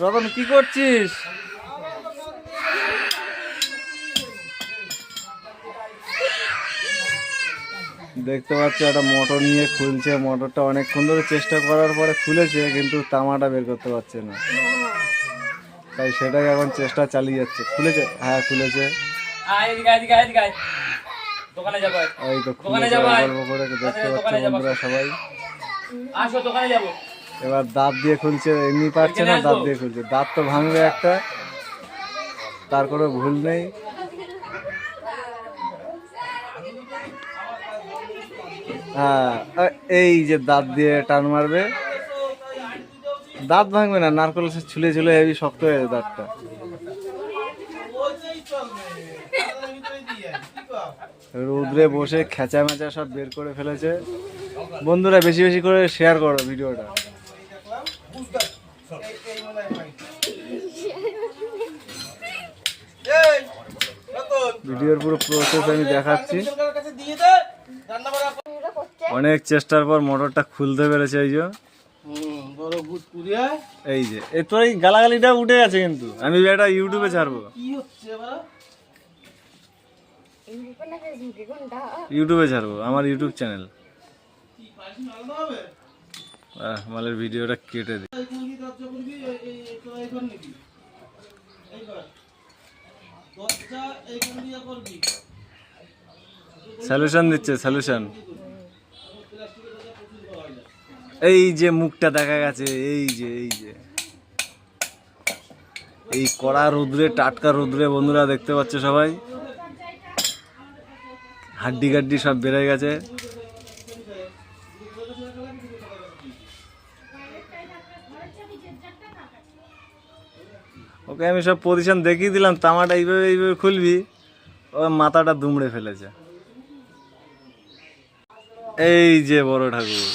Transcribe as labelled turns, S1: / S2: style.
S1: রতন কি করছিস? দেখতে পাচ্ছ একটা মোটর নিয়ে খুলছে। মোটরটা অনেকক্ষণ ধরে চেষ্টা করার পরে খুলেছে, কিন্তু তামাটা বের করতে পারছে না, তাই সেটাই এখন চেষ্টা চালিয়ে যাচ্ছে। খুলেছে? হ্যাঁ খুলেছে। এই তো খুলেছে গল্প করে, দেখতে পাচ্ছ বন্ধুরা সবাই। এবার দাঁত দিয়ে খুলছে, এমনি পারছে না, দাঁত দিয়ে খুলছে। দাঁত তো ভাঙবে একটা, তার কোনো ভুল নেই। হ্যাঁ এই যে দাঁত দিয়ে টান মারবে, দাঁত ভাঙবে না, নারকেল ছুলে ছুলে হেবি শক্ত হয়ে যাবে দাঁতটা। রোদ্রে বসে খেঁচা মেচা সব বের করে ফেলেছে। বন্ধুরা বেশি বেশি করে শেয়ার করো ভিডিওটা। ভিডিওর পুরো প্রসেস আমি দেখাচ্ছি। অনেক চেষ্টার পর মোটরটা খুলতে পেরেছে। এই যে এই যে তোর এই গালাগালিটা উঠে গেছে, কিন্তু আমি এটা ইউটিউবে ছাড়বো। ইউটিউবে ছাড়বো, আমার ইউটিউব চ্যানেল। মালের ভিডিওটা কেটে দিই। সলিউশন দিচ্ছে, সলিউশন। এই যে মুখটা দেখা গেছে, এই যে এই যে এই কড়া রোদ্রে, টাটকা রোদ্রে বন্ধুরা দেখতে পাচ্ছ সবাই, হাড্ডি গাড্ডি সব বেড়ে গেছে। ওকে আমি সব পজিশন দেখিয়ে দিলাম, তামাটা এইভাবে এইভাবে খুলবি, ও মাথাটা দুমড়ে ফেলেছে। এই যে বড় ঠাকুর।